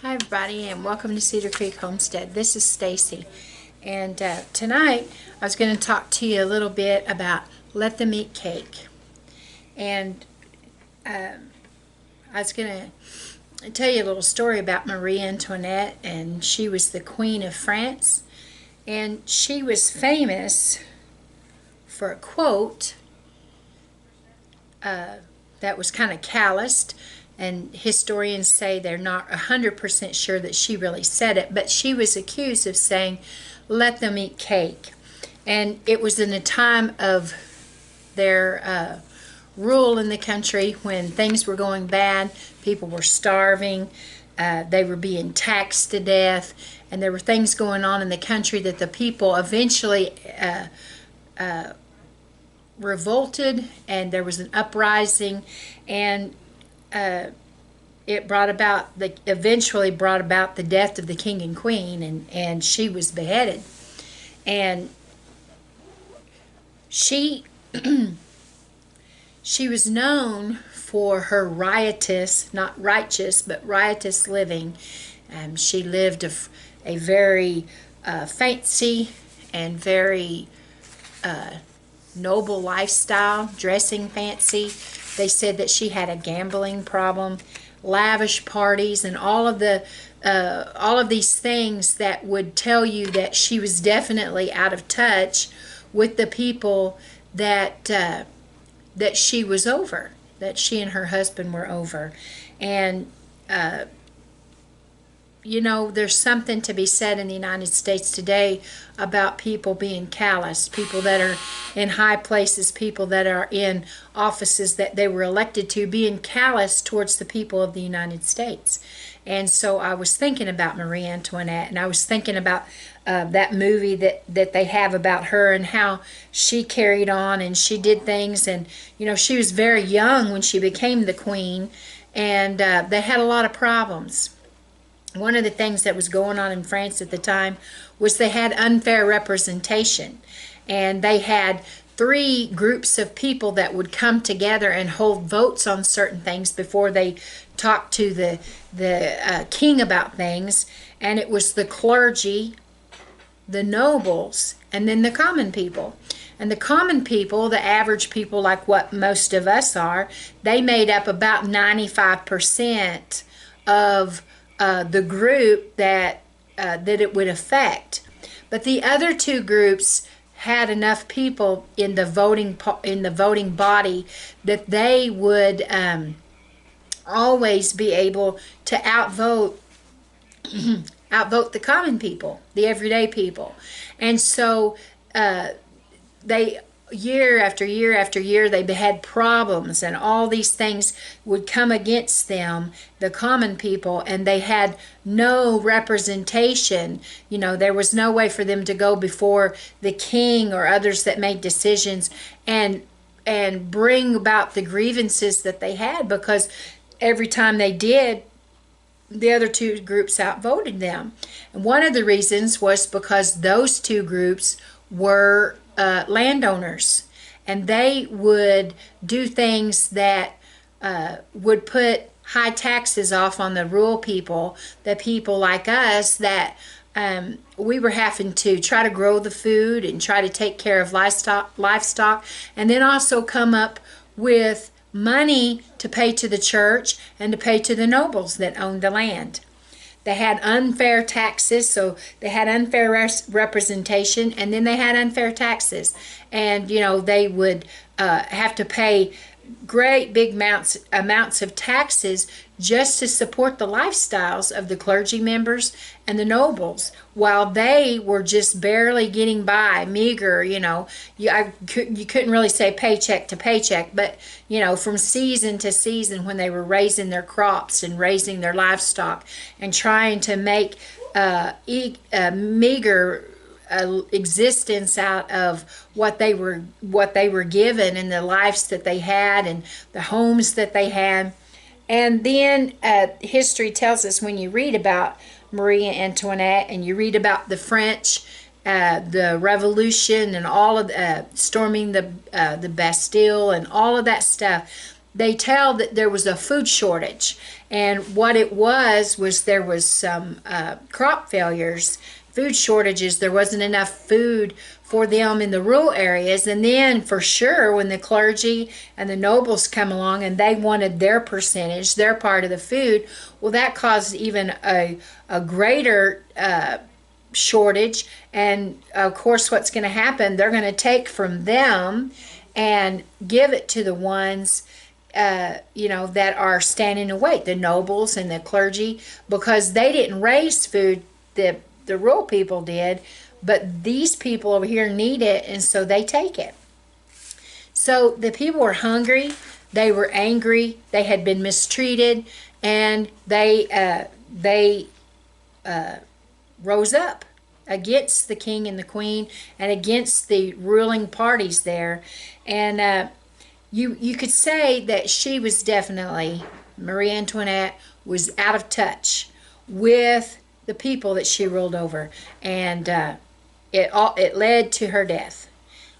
Hi everybody, and welcome to Cedar Creek Homestead. This is Stacy, and tonight I was going to talk to you a little bit about let them eat cake. And I was going to tell you a little story about Marie Antoinette, and she was the Queen of France, and she was famous for a quote that was kind of calloused. And historians say they're not 100% sure that she really said it, but she was accused of saying, let them eat cake. And it was in a time of their rule in the country when things were going bad, people were starving, they were being taxed to death, and there were things going on in the country that the people eventually revolted, and there was an uprising, and it brought about eventually brought about the death of the king and queen, and she was beheaded. And she she was known for her riotous, not righteous, but riotous living. She lived a very fancy and very noble lifestyle, dressing fancy. They said that she had a gambling problem, lavish parties, and all of these things that would tell you that she was definitely out of touch with the people that that she was over, that she and her husband were over. And you know, there's something to be said in the United States today about people being callous, people that are in high places, people that are in offices that they were elected to, being callous towards the people of the United States. And so I was thinking about Marie Antoinette, and I was thinking about that movie that they have about her and how she carried on and she did things. And, you know, she was very young when she became the queen, and they had a lot of problems. One of the things that was going on in France at the time was they had unfair representation, and they had three groups of people that would come together and hold votes on certain things before they talked to the king about things. And it was the clergy, the nobles, and then the common people. And the common people, the average people like what most of us are, they made up about 95% of the group that it would affect. But the other two groups had enough people in the voting body that they would always be able to outvote the common people, the everyday people. And so they, year after year after year, they had problems, and all these things would come against them, the common people, and they had no representation. You know, there was no way for them to go before the king or others that made decisions and bring about the grievances that they had, because every time they did, the other two groups outvoted them. And one of the reasons was because those two groups were landowners, and they would do things that would put high taxes off on the rural people, the people like us that we were having to try to grow the food and try to take care of livestock, and then also come up with money to pay to the church and to pay to the nobles that owned the land. They had unfair taxes, so they had unfair representation, and then they had unfair taxes. And, you know, they would have to pay great big amounts of taxes just to support the lifestyles of the clergy members and the nobles, while they were just barely getting by, meager. You know, you couldn't really say paycheck to paycheck, but, you know, from season to season, when they were raising their crops and raising their livestock and trying to make meager existence out of what they were given, and the lives that they had and the homes that they had. And then history tells us, when you read about Marie Antoinette and you read about the French, the Revolution, and all of storming the Bastille and all of that stuff, they tell that there was a food shortage. And what it was there was some crop failures, food shortages. There wasn't enough food for them in the rural areas. And then for sure, when the clergy and the nobles come along and they wanted their percentage, their part of the food, well, that caused even a greater shortage. And of course, what's going to happen, they're going to take from them and give it to the ones that are standing and wait, the nobles and the clergy, because they didn't raise food, the rural people did, but these people over here need it, and so they take it. So the people were hungry, they were angry, they had been mistreated, and they rose up against the king and the queen and against the ruling parties there. And you could say that she was definitely, Marie Antoinette was out of touch with the people that she ruled over, and it led to her death.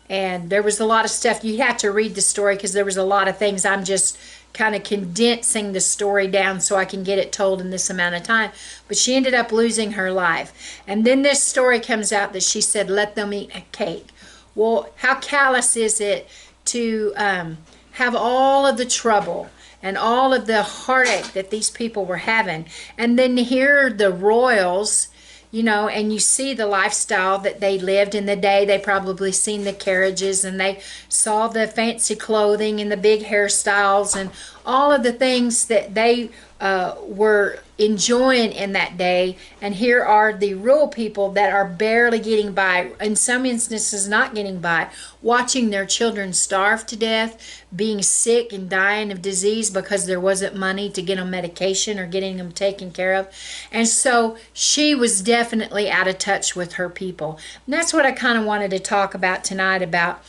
And there was a lot of stuff. You have to read the story because there was a lot of things. I'm just kind of condensing the story down so I can get it told in this amount of time. But she ended up losing her life. And then this story comes out that she said, let them eat a cake. Well, how callous is it to have all of the trouble and all of the heartache that these people were having, and then to hear the royals, and you see the lifestyle that they lived in the day. They probably seen the carriages, and they saw the fancy clothing and the big hairstyles and all of the things that they were enjoying in that day. And here are the rural people that are barely getting by, in some instances not getting by, watching their children starve to death, being sick and dying of disease because there wasn't money to get them medication or getting them taken care of. And so she was definitely out of touch with her people. And that's what I kind of wanted to talk about tonight, about,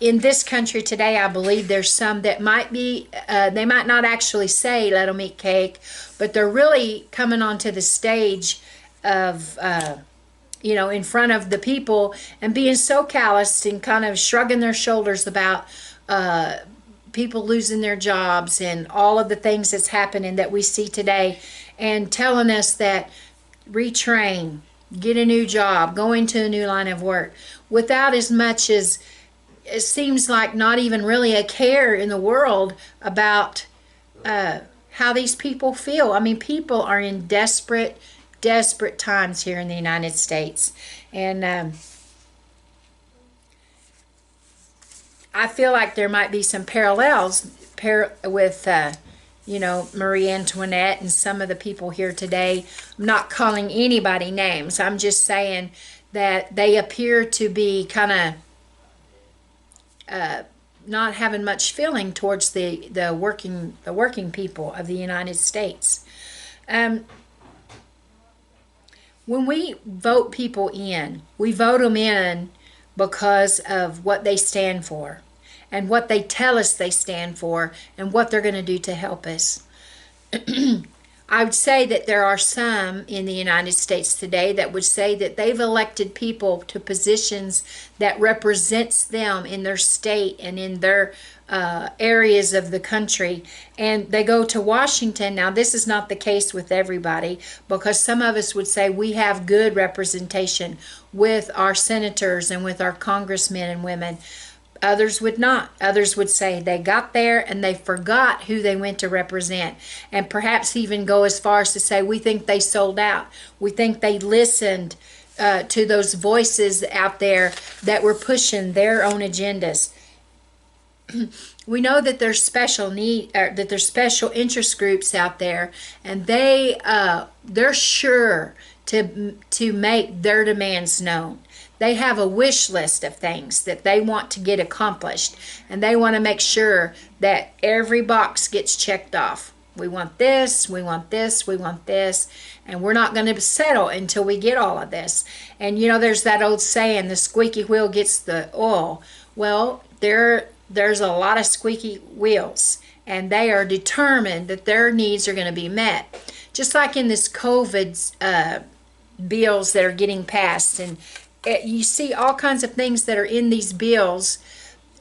in this country today, I believe there's some that might be, they might not actually say let them eat cake, but they're really coming onto the stage of, in front of the people and being so calloused and kind of shrugging their shoulders about people losing their jobs and all of the things that's happening that we see today, and telling us that retrain, get a new job, go into a new line of work, without as much as, it seems like, not even really a care in the world about how these people feel. I mean, people are in desperate times here in the United States. And I feel like there might be some parallels with, Marie Antoinette and some of the people here today. I'm not calling anybody names. I'm just saying that they appear to be kind of not having much feeling towards the working people of the United States. When we vote people in, we vote them in because of what they stand for and what they tell us they stand for and what they're going to do to help us. I would say that there are some in the United States today that would say that they've elected people to positions that represents them in their state and in their areas of the country, and they go to Washington. Now, this is not the case with everybody, because some of us would say we have good representation with our senators and with our congressmen and women. Others would not. Others would say they got there and they forgot who they went to represent, and perhaps even go as far as to say we think they sold out. We think they listened to those voices out there that were pushing their own agendas. We know that there's special interest groups out there, and they're sure to make their demands known. They have a wish list of things that they want to get accomplished, and they want to make sure that every box gets checked off. We want this, we want this, we want this, and we're not going to settle until we get all of this. And there's that old saying, the squeaky wheel gets the oil. Well, there's a lot of squeaky wheels, and they are determined that their needs are going to be met. Just like in this COVID bills that are getting passed, and you see all kinds of things that are in these bills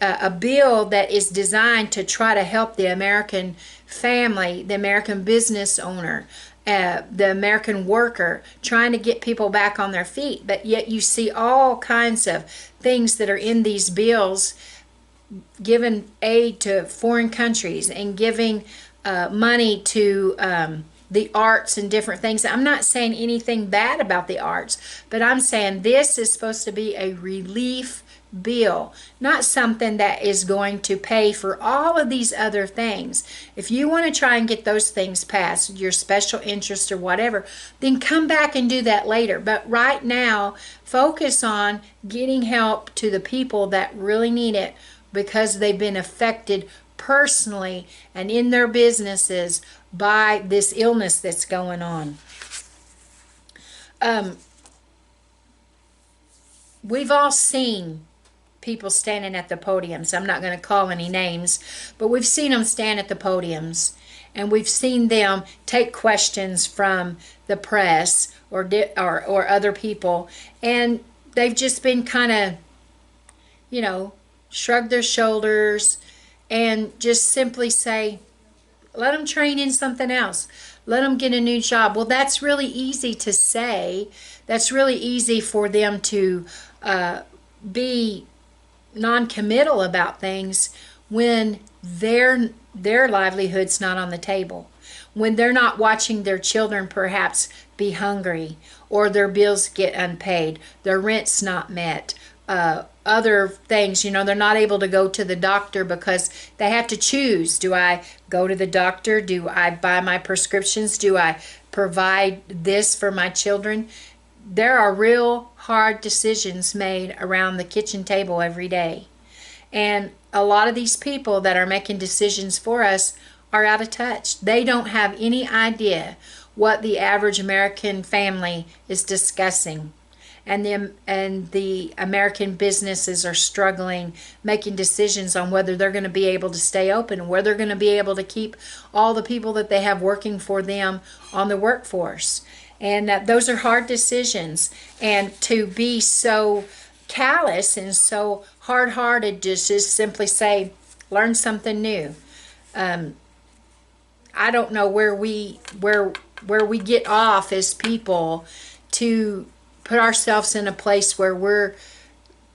a bill that is designed to try to help the American family, the American business owner, the American worker, trying to get people back on their feet. But yet you see all kinds of things that are in these bills, giving aid to foreign countries and giving money to the arts and different things. I'm not saying anything bad about the arts, but I'm saying this is supposed to be a relief bill, not something that is going to pay for all of these other things. If you want to try and get those things passed, your special interest or whatever, then come back and do that later. But right now, focus on getting help to the people that really need it, because they've been affected personally and in their businesses by this illness that's going on. We've all seen people standing at the podiums. I'm not going to call any names, but we've seen them stand at the podiums, and we've seen them take questions from the press or other people, and they've just been kind of, shrug their shoulders and just simply say, let them train in something else. Let them get a new job. Well, that's really easy to say. That's really easy for them to be non-committal about things when their livelihood's not on the table, when they're not watching their children perhaps be hungry, or their bills get unpaid, their rent's not met, other things, they're not able to go to the doctor because they have to choose. Do I go to the doctor? Do I buy my prescriptions? Do I provide this for my children? There are real hard decisions made around the kitchen table every day. And a lot of these people that are making decisions for us are out of touch. They don't have any idea what the average American family is discussing. And the American businesses are struggling, making decisions on whether they're going to be able to stay open, and whether they're going to be able to keep all the people that they have working for them on the workforce. And those are hard decisions. And to be so callous and so hard-hearted, just simply say, learn something new. I don't know where we get off as people to put ourselves in a place where we're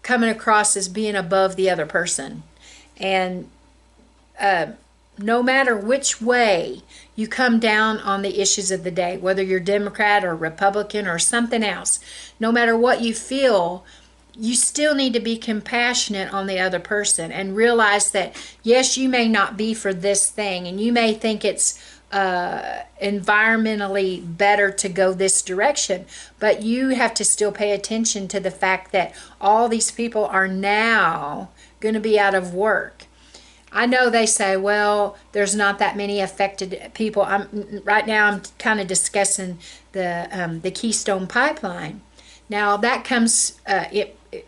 coming across as being above the other person. And no matter which way you come down on the issues of the day, whether you're Democrat or Republican or something else, no matter what you feel, you still need to be compassionate on the other person and realize that, yes, you may not be for this thing, and you may think it's environmentally better to go this direction, but you have to still pay attention to the fact that all these people are now going to be out of work. I know they say, well, there's not that many affected people. Right now I'm kind of discussing the Keystone Pipeline. Now that comes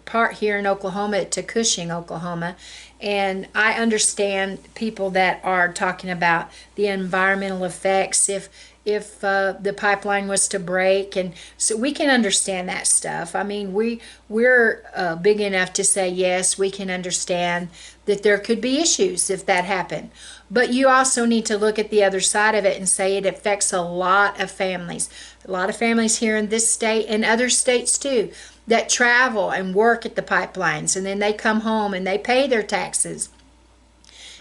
part here in Oklahoma to Cushing, Oklahoma, and I understand people that are talking about the environmental effects if the pipeline was to break, and so we can understand that stuff. I mean, we're big enough to say, yes, we can understand that there could be issues if that happened. But you also need to look at the other side of it and say it affects a lot of families. A lot of families here in this state and other states too that travel and work at the pipelines, and then they come home and they pay their taxes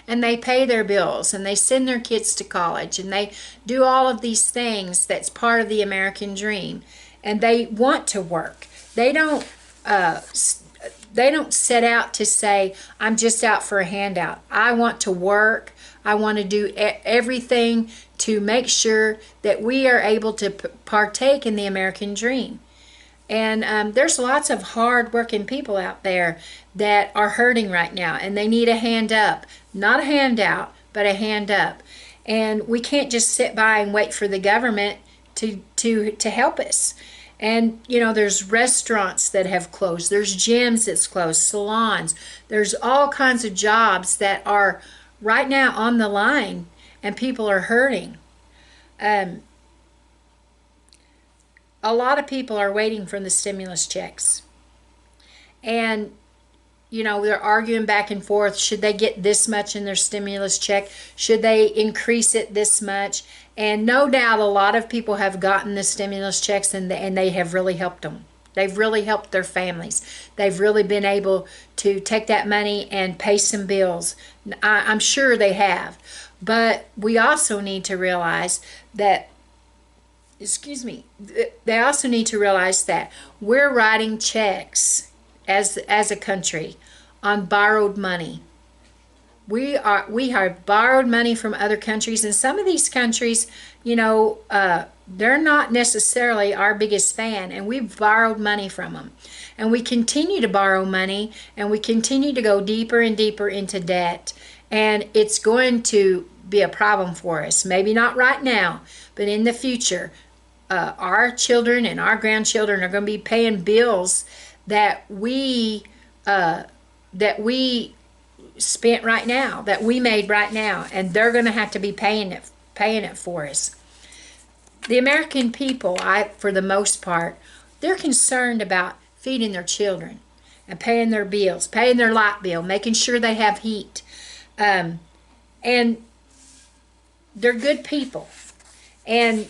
and they pay their bills and they send their kids to college and they do all of these things that's part of the American dream, and they want to work. They don't set out to say, I'm just out for a handout. I want to work. I want to do everything to make sure that we are able to partake in the American dream. And there's lots of hard-working people out there that are hurting right now, and they need a hand up. Not a handout, but a hand up. And we can't just sit by and wait for the government to help us. And, there's restaurants that have closed. There's gyms that's closed, salons. There's all kinds of jobs that are right now on the line, and people are hurting. A lot of people are waiting for the stimulus checks. And they're arguing back and forth. Should they get this much in their stimulus check? Should they increase it this much? And no doubt a lot of people have gotten the stimulus checks, and they have really helped them. They've really helped their families. They've really been able to take that money and pay some bills. I'm sure they have. But we also need to realize that, they also need to realize that we're writing checks as a country on borrowed money. We have borrowed money from other countries, and some of these countries, they're not necessarily our biggest fan, and we've borrowed money from them. And we continue to borrow money, and we continue to go deeper and deeper into debt. And it's going to be a problem for us. Maybe not right now, but in the future, our children and our grandchildren are going to be paying bills that we spent right now, that we made right now, and they're going to have to be paying it for us. The American people, for the most part, they're concerned about feeding their children and paying their bills, paying their light bill, making sure they have heat, and they're good people. And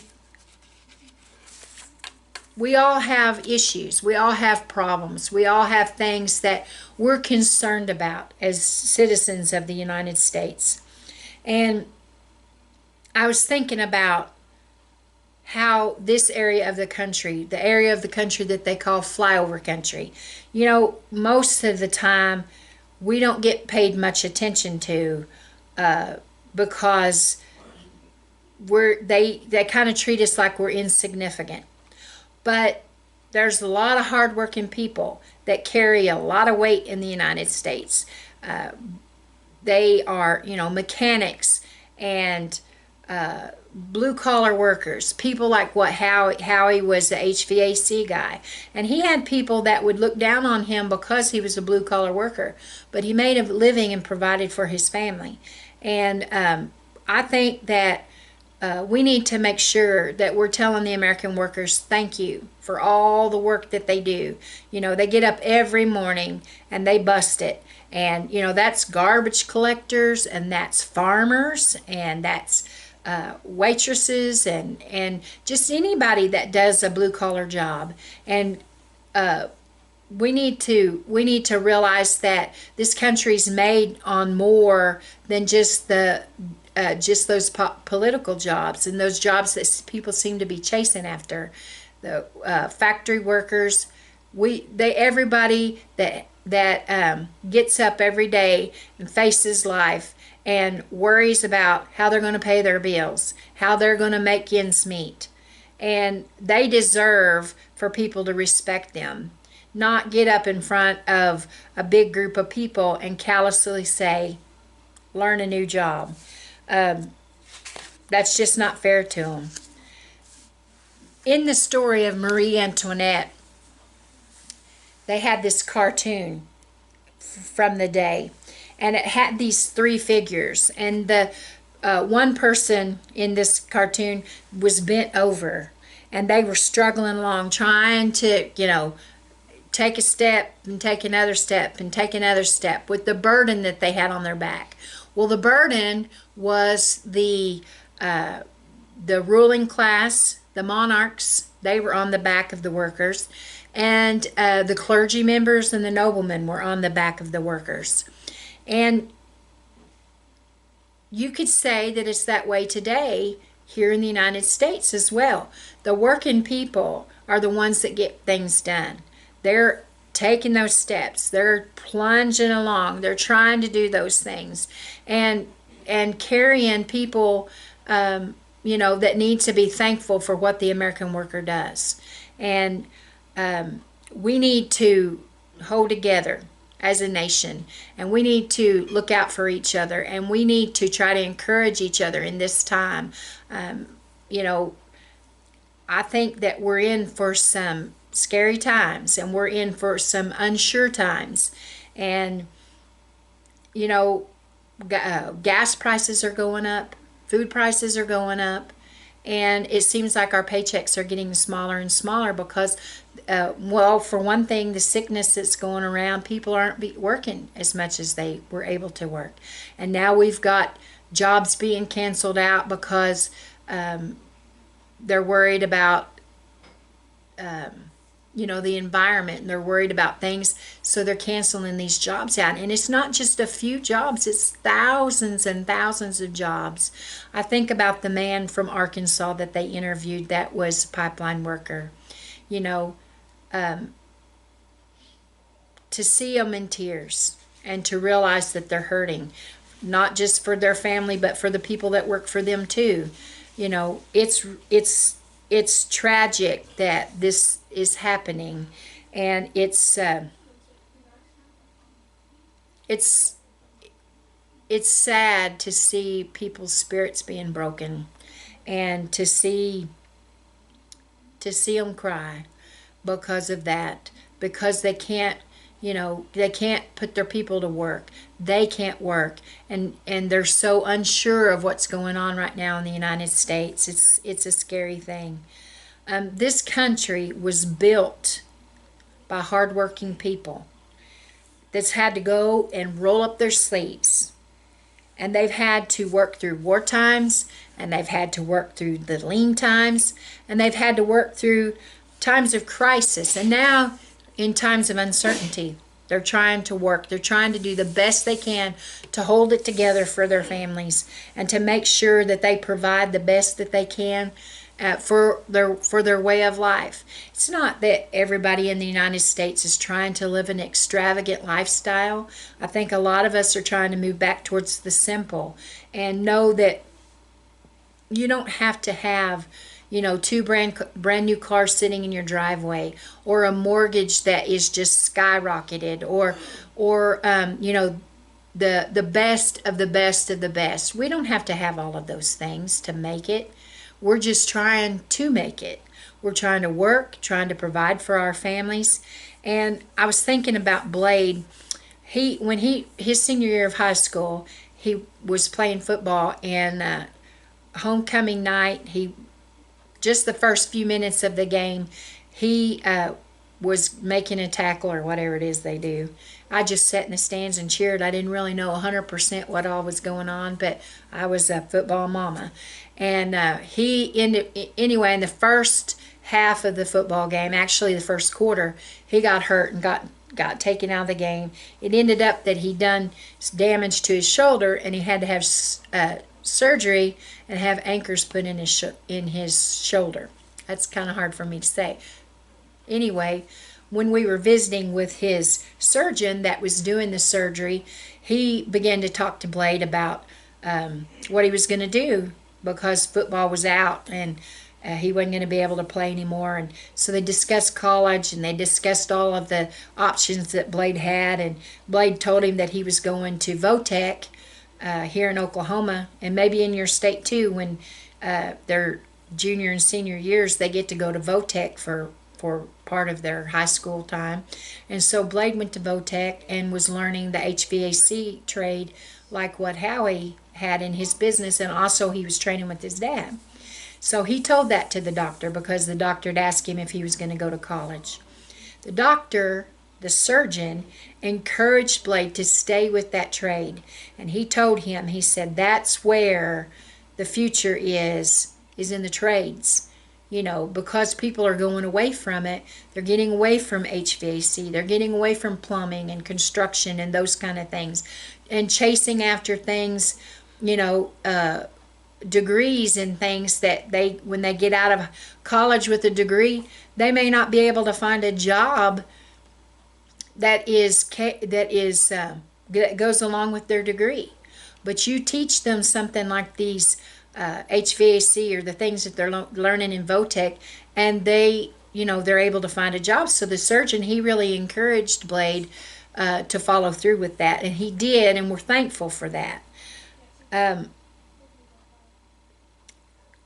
we all have issues. We all have problems. We all have things that we're concerned about as citizens of the United States. And I was thinking about how this area of the country, the area of the country that they call flyover country, most of the time we don't get paid much attention to because they kind of treat us like we're insignificant. But there's a lot of hardworking people that carry a lot of weight in the United States. They are, mechanics and blue-collar workers. People like what Howie was the HVAC guy. And he had people that would look down on him because he was a blue-collar worker. But he made a living and provided for his family. And I think that we need to make sure that we're telling the American workers thank you for all the work that they do. They get up every morning and they bust it. And, that's garbage collectors, and that's farmers, and that's waitresses, and just anybody that does a blue-collar job. And we need to realize that this country's made on more than just those political jobs and those jobs that people seem to be chasing after. The factory workers, everybody that gets up every day and faces life and worries about how they're going to pay their bills, how they're going to make ends meet. And they deserve for people to respect them, not get up in front of a big group of people and callously say, learn a new job. That's just not fair to them. In the story of Marie Antoinette, they had this cartoon from the day, and it had these three figures, and the one person in this cartoon was bent over, and they were struggling along trying to take a step and take another step and take another step with the burden that they had on their back. Well, the burden was the ruling class, the monarchs. They were on the back of the workers, and the clergy members and the noblemen were on the back of the workers. And you could say that it's that way today here in the United States as well. The working people are the ones that get things done. They're taking those steps. They're plunging along. They're trying to do those things, and carrying people, that need to be thankful for what the American worker does. And we need to hold together as a nation, and we need to look out for each other, and we need to try to encourage each other in this time. I think that we're in for some scary times, and we're in for some unsure times. And gas prices are going up, food prices are going up, And it seems like our paychecks are getting smaller and smaller because, well, for one thing, the sickness that's going around, people aren't working as much as they were able to work. And now we've got jobs being canceled out because they're worried about, the environment, and they're worried about things, so they're canceling these jobs out. And it's not just a few jobs, it's thousands and thousands of jobs. I think about the man from Arkansas that they interviewed that was a pipeline worker. To see them in tears and to realize that they're hurting, not just for their family but for the people that work for them too. It's tragic that this is happening, and it's sad to see people's spirits being broken, and to see them cry because of that, because they can't put their people to work. They can't work, and they're so unsure of what's going on right now in the United States. It's a scary thing. This country was built by hardworking people that's had to go and roll up their sleeves, and they've had to work through war times, and they've had to work through the lean times, and they've had to work through times of crisis, and now in times of uncertainty. They're trying to work. They're trying to do the best they can to hold it together for their families and to make sure that they provide the best that they can for their way of life. It's not that everybody in the United States is trying to live an extravagant lifestyle. I think a lot of us are trying to move back towards the simple and know that you don't have to have two brand new cars sitting in your driveway, or a mortgage that is just skyrocketed, or the best of the best of the best. We don't have to have all of those things to make it. We're just trying to make it. We're trying to work, trying to provide for our families. And I was thinking about Blade. His senior year of high school, he was playing football, and homecoming night, just the first few minutes of the game, he was making a tackle or whatever it is they do. I just sat in the stands and cheered. I didn't really know 100% what all was going on, but I was a football mama. And he ended, anyway, in the first half of the football game, actually the first quarter, he got hurt and got taken out of the game. It ended up that he done damage to his shoulder, and he had to have surgery and have anchors put in his shoulder. That's kind of hard for me to say. Anyway, when we were visiting with his surgeon that was doing the surgery, he began to talk to Blade about what he was going to do, because football was out and he wasn't going to be able to play anymore. And so they discussed college, and they discussed all of the options that Blade had, and Blade told him that he was going to Votech here in Oklahoma, and maybe in your state too. When their junior and senior years, they get to go to Votech for part of their high school time. And so Blade went to Votech and was learning the HVAC trade, like what Howie had in his business, and also he was training with his dad. So he told that to the doctor, because the doctor had asked him if he was going to go to college. The surgeon, encouraged Blade to stay with that trade. And he told him, he said, that's where the future is in the trades. Because people are going away from it. They're getting away from HVAC. They're getting away from plumbing and construction and those kind of things, and chasing after things, degrees and things that when they get out of college with a degree, they may not be able to find a job that goes along with their degree. But you teach them something like these HVAC or the things that they're learning in Votech, and they're able to find a job. So the surgeon, he really encouraged Blade to follow through with that, and he did, and we're thankful for that.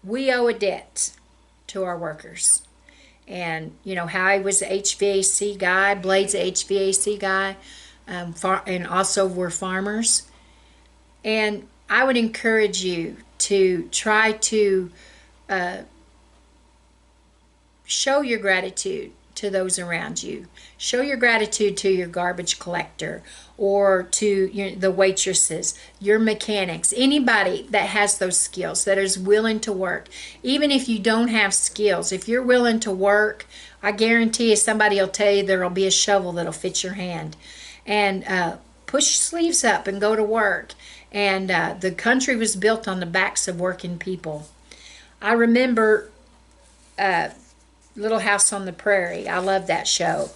We owe a debt to our workers. And, Howie was the HVAC guy, Blade's the HVAC guy, and also we're farmers. And I would encourage you to try to show your gratitude to those around you. Show your gratitude to your garbage collector or to the waitresses, your mechanics, anybody that has those skills, that is willing to work. Even if you don't have skills, if you're willing to work, I guarantee you somebody will tell you there'll be a shovel that'll fit your hand. And push your sleeves up and go to work. And the country was built on the backs of working people. I remember Little House on the Prairie. I love that show.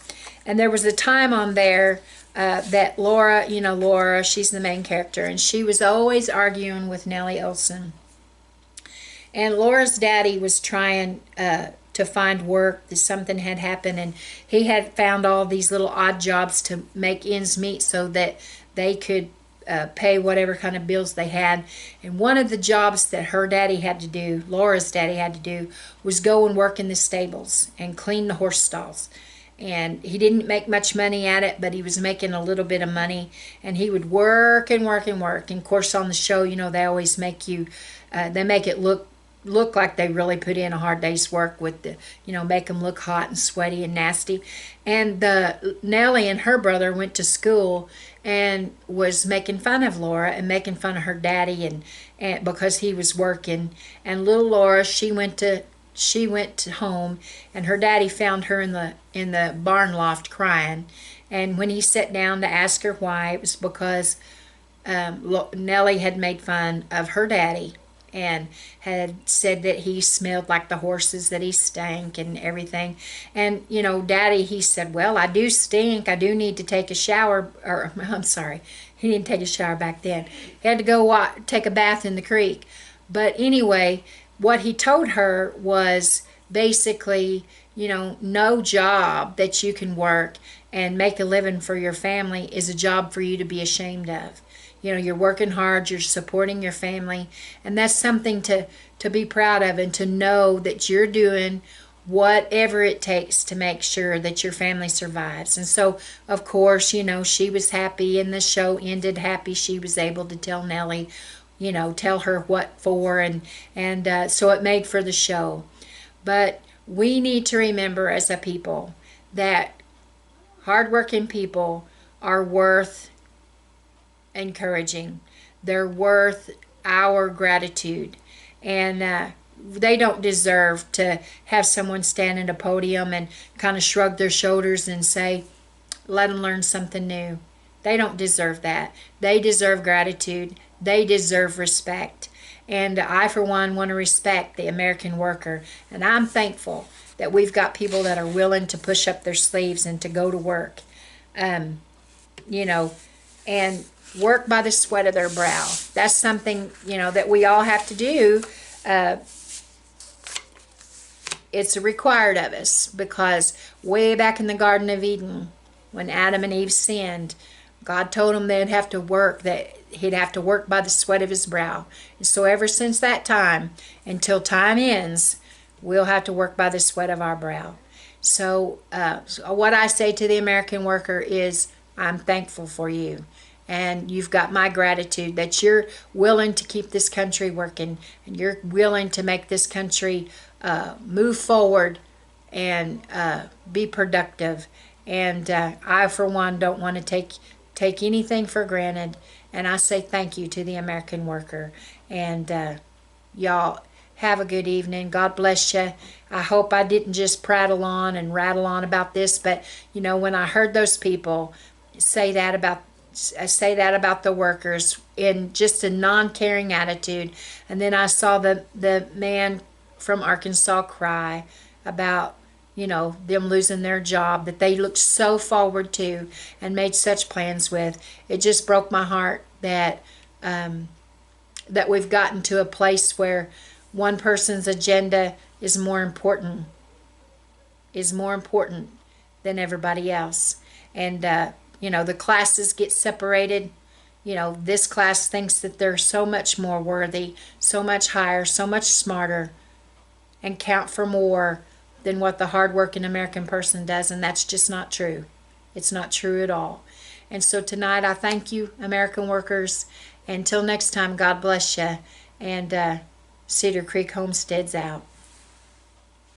And there was a time on there that Laura, Laura, she's the main character, and she was always arguing with Nellie Olson. And Laura's daddy was trying to find work. Something had happened, and he had found all these little odd jobs to make ends meet so that they could pay whatever kind of bills they had. And one of the jobs that her daddy had to do, Laura's daddy had to do, was go and work in the stables and clean the horse stalls. And he didn't make much money at it, but he was making a little bit of money. And he would work and work and work. And of course on the show, they always make you, they make it look like they really put in a hard day's work with the, make them look hot and sweaty and nasty. And Nellie and her brother went to school and was making fun of Laura and making fun of her daddy and because he was working. And little Laura, she went home, and her daddy found her in the barn loft crying. And when he sat down to ask her why, it was because Nellie had made fun of her daddy and had said that he smelled like the horses, that he stank and everything. And, Daddy, he said, well, I do stink. I do need to take a shower. Or, I'm sorry, he didn't take a shower back then. He had to go take a bath in the creek. But anyway, what he told her was basically, no job that you can work and make a living for your family is a job for you to be ashamed of. You're working hard, you're supporting your family, and that's something to be proud of, and to know that you're doing whatever it takes to make sure that your family survives. And so, of course, she was happy, and the show ended happy. She was able to tell Nellie, tell her what for, and so it made for the show. But we need to remember as a people that hardworking people are worth encouraging. They're worth our gratitude, and they don't deserve to have someone stand at a podium and kind of shrug their shoulders and say, let them learn something new. They don't deserve that. They deserve gratitude. They deserve respect. And I, for one, want to respect the American worker. And I'm thankful that we've got people that are willing to push up their sleeves and to go to work. And work by the sweat of their brow. That's something, that we all have to do. It's required of us, because way back in the Garden of Eden, when Adam and Eve sinned, God told them they'd have to work, that he'd have to work by the sweat of his brow. And so ever since that time, until time ends, we'll have to work by the sweat of our brow. So what I say to the American worker is, I'm thankful for you. And you've got my gratitude that you're willing to keep this country working, and you're willing to make this country move forward and be productive. And I, for one, don't want to take anything for granted. And I say thank you to the American worker. And y'all have a good evening. God bless you. I hope I didn't just prattle on and rattle on about this, but when I heard those people say that about the workers in just a non-caring attitude, and then I saw the man from Arkansas cry about them losing their job that they looked so forward to and made such plans with. It just broke my heart that we've gotten to a place where one person's agenda is more important than everybody else. And the classes get separated. This class thinks that they're so much more worthy, so much higher, so much smarter, and count for more than what the hardworking American person does, and that's just not true. It's not true at all. And so tonight I thank you, American workers. Until next time, God bless you, and Cedar Creek Homestead's out.